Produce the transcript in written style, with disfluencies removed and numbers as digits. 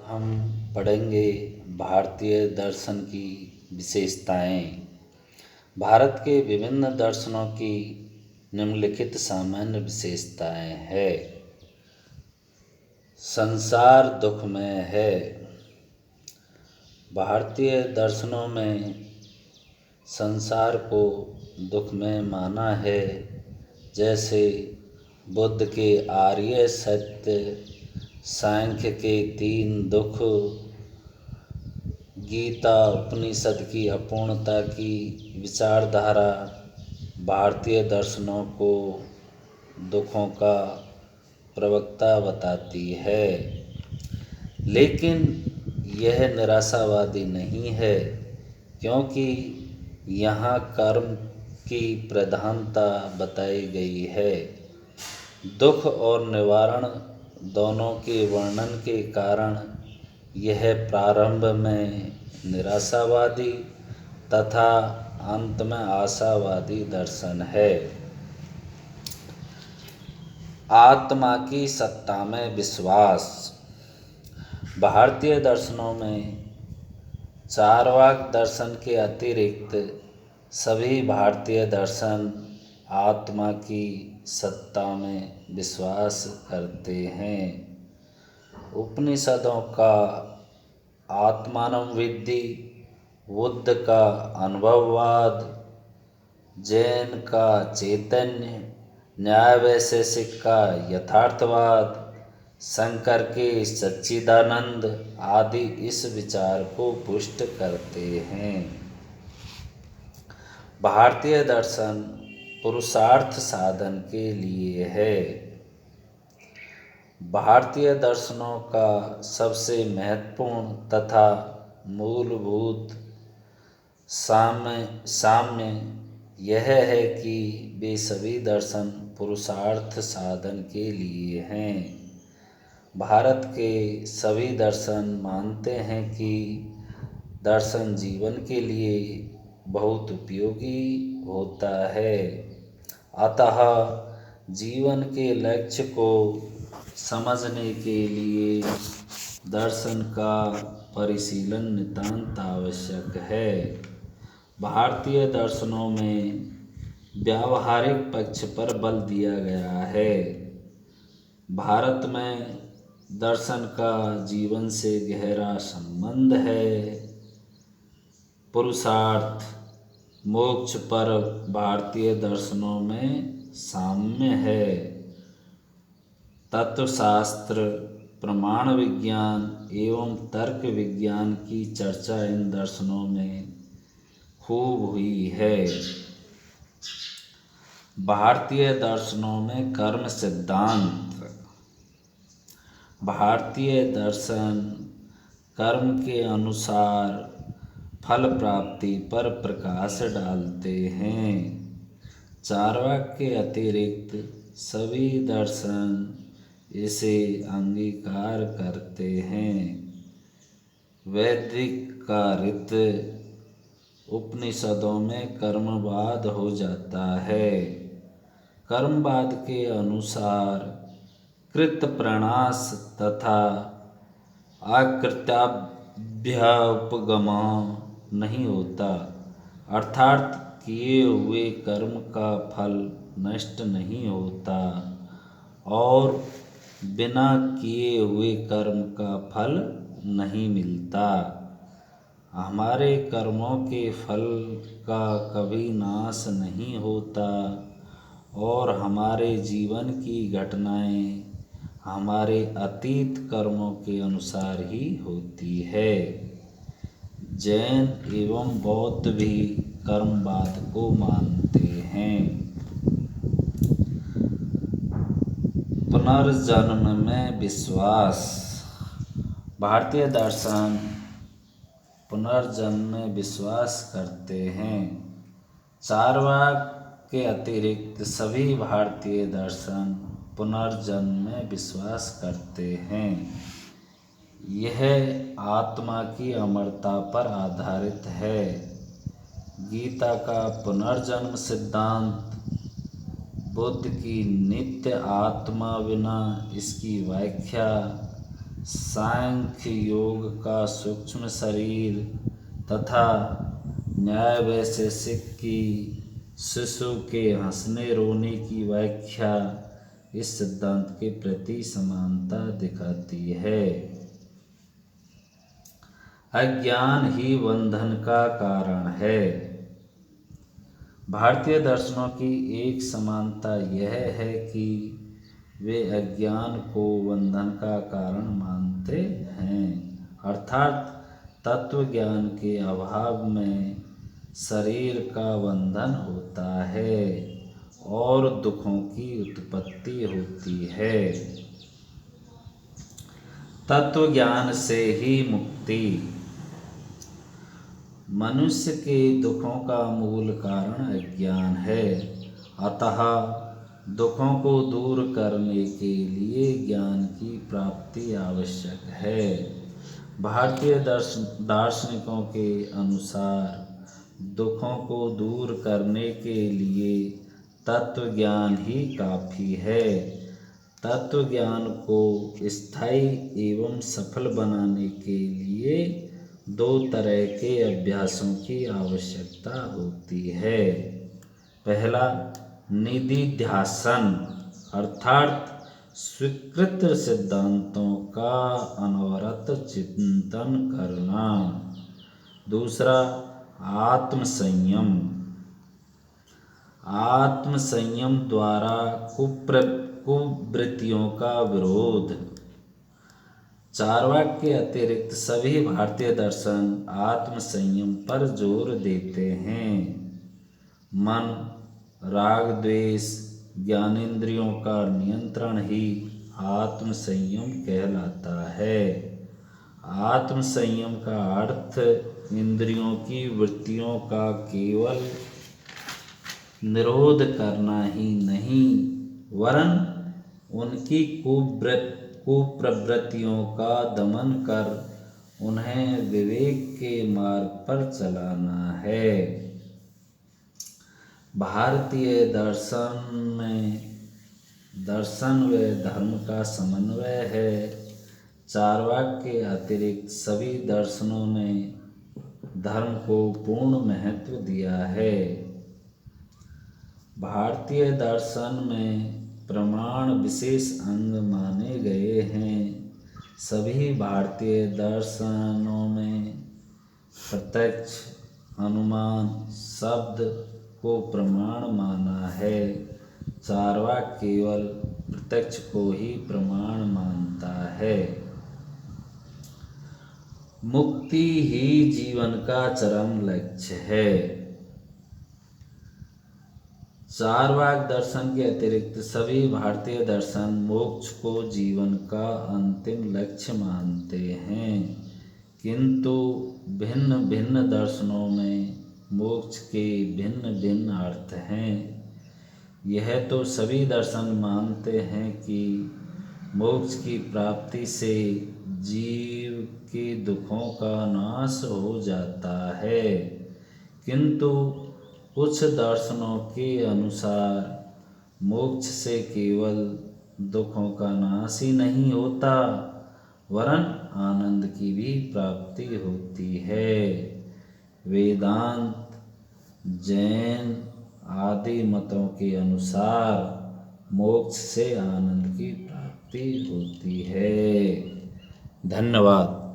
हम पढ़ेंगे भारतीय दर्शन की विशेषताएं। भारत के विभिन्न दर्शनों की निम्नलिखित सामान्य विशेषताएं हैं। संसार दुखमय है। भारतीय दर्शनों में संसार को दुखमय माना है। जैसे बुद्ध के आर्य सत्य, सांख्य के 3 दुख, गीता उपनिषद की अपूर्णता की विचारधारा भारतीय दर्शनों को दुखों का प्रवक्ता बताती है। लेकिन यह निराशावादी नहीं है, क्योंकि यहाँ कर्म की प्रधानता बताई गई है। दुख और निवारण दोनों के वर्णन के कारण यह प्रारंभ में निराशावादी तथा अंत में आशावादी दर्शन है। आत्मा की सत्ता में विश्वास। भारतीय दर्शनों में चार्वाक दर्शन के अतिरिक्त सभी भारतीय दर्शन आत्मा की सत्ता में विश्वास करते हैं। उपनिषदों का आत्मानं विद्धि, बुद्ध का अनुभववाद, जैन का चैतन्य, न्याय वैशेषिक का यथार्थवाद, शंकर के सच्चिदानंद आदि इस विचार को पुष्ट करते हैं। भारतीय दर्शन पुरुषार्थ साधन के लिए है। भारतीय दर्शनों का सबसे महत्वपूर्ण तथा मूलभूत साम्य यह है कि वे सभी दर्शन पुरुषार्थ साधन के लिए हैं। भारत के सभी दर्शन मानते हैं कि दर्शन जीवन के लिए बहुत उपयोगी होता है। अतः जीवन के लक्ष्य को समझने के लिए दर्शन का परिशीलन नितांत आवश्यक है। भारतीय दर्शनों में व्यावहारिक पक्ष पर बल दिया गया है। भारत में दर्शन का जीवन से गहरा संबंध है। पुरुषार्थ मोक्ष पर भारतीय दर्शनों में साम्य है। तत्वशास्त्र, प्रमाण विज्ञान एवं तर्क विज्ञान की चर्चा इन दर्शनों में खूब हुई है। भारतीय दर्शनों में कर्म सिद्धांत। भारतीय दर्शन कर्म के अनुसार फल प्राप्ति पर प्रकाश डालते हैं। चार्वाक के अतिरिक्त सभी दर्शन इसे अंगीकार करते हैं। वैदिक का ऋत उपनिषदों में कर्मवाद हो जाता है। कर्मवाद के अनुसार कृत प्रणाश तथा अकृत्याभ्युपगम नहीं होता, अर्थात किए हुए कर्म का फल नष्ट नहीं होता और बिना किए हुए कर्म का फल नहीं मिलता। हमारे कर्मों के फल का कभी नाश नहीं होता और हमारे जीवन की घटनाएं हमारे अतीत कर्मों के अनुसार ही होती है। जैन एवं बौद्ध भी कर्मवाद को मानते हैं। पुनर्जन्म में विश्वास। भारतीय दर्शन पुनर्जन्म में विश्वास करते हैं। चार्वाक के अतिरिक्त सभी भारतीय दर्शन पुनर्जन्म में विश्वास करते हैं। यह आत्मा की अमरता पर आधारित है। गीता का पुनर्जन्म सिद्धांत, बुद्ध की नित्य आत्मा विना इसकी व्याख्या, सांख्य योग का सूक्ष्म शरीर तथा न्याय वैशेषिक की शिशु के हंसने रोने की व्याख्या इस सिद्धांत के प्रति समानता दिखाती है। अज्ञान ही बंधन का कारण है। भारतीय दर्शनों की एक समानता यह है कि वे अज्ञान को बंधन का कारण मानते हैं, अर्थात तत्व ज्ञान के अभाव में शरीर का बंधन होता है और दुखों की उत्पत्ति होती है। तत्व ज्ञान से ही मुक्ति। मनुष्य के दुखों का मूल कारण अज्ञान है, अतः दुखों को दूर करने के लिए ज्ञान की प्राप्ति आवश्यक है। भारतीय दार्शनिकों के अनुसार दुखों को दूर करने के लिए तत्व ज्ञान ही काफ़ी है। तत्व ज्ञान को स्थायी एवं सफल बनाने के लिए दो तरह के अभ्यासों की आवश्यकता होती है। पहला, निदिध्यासन अर्थात स्वीकृत सिद्धांतों का अनवरत चिंतन करना। दूसरा, आत्मसंयम। आत्मसंयम द्वारा कुवृत्तियों का विरोध। चार्वाक के अतिरिक्त सभी भारतीय दर्शन आत्मसंयम पर जोर देते हैं। मन, राग द्वेष, ज्ञानेंद्रियों का नियंत्रण ही आत्मसंयम कहलाता है। आत्मसंयम का अर्थ इंद्रियों की वृत्तियों का केवल निरोध करना ही नहीं, वरन उनकी कुप्रवृत्तियों का दमन कर उन्हें विवेक के मार्ग पर चलाना है। भारतीय दर्शन में दर्शन व धर्म का समन्वय है। चार्वाक के अतिरिक्त सभी दर्शनों ने धर्म को पूर्ण महत्व दिया है। भारतीय दर्शन में प्रमाण विशेष अंग माने गए हैं। सभी भारतीय दर्शनों में प्रत्यक्ष, अनुमान, शब्द को प्रमाण माना है। चार्वाक केवल प्रत्यक्ष को ही प्रमाण मानता है। मुक्ति ही जीवन का चरम लक्ष्य है। चार्वाक दर्शन के अतिरिक्त सभी भारतीय दर्शन मोक्ष को जीवन का अंतिम लक्ष्य मानते हैं, किंतु भिन्न भिन्न दर्शनों में मोक्ष के भिन्न भिन्न अर्थ हैं। यह तो सभी दर्शन मानते हैं कि मोक्ष की प्राप्ति से जीव के दुखों का नाश हो जाता है, किंतु कुछ दर्शनों के अनुसार मोक्ष से केवल दुखों का नाश ही नहीं होता, वरन आनंद की भी प्राप्ति होती है। वेदांत, जैन आदि मतों के अनुसार मोक्ष से आनंद की प्राप्ति होती है। धन्यवाद।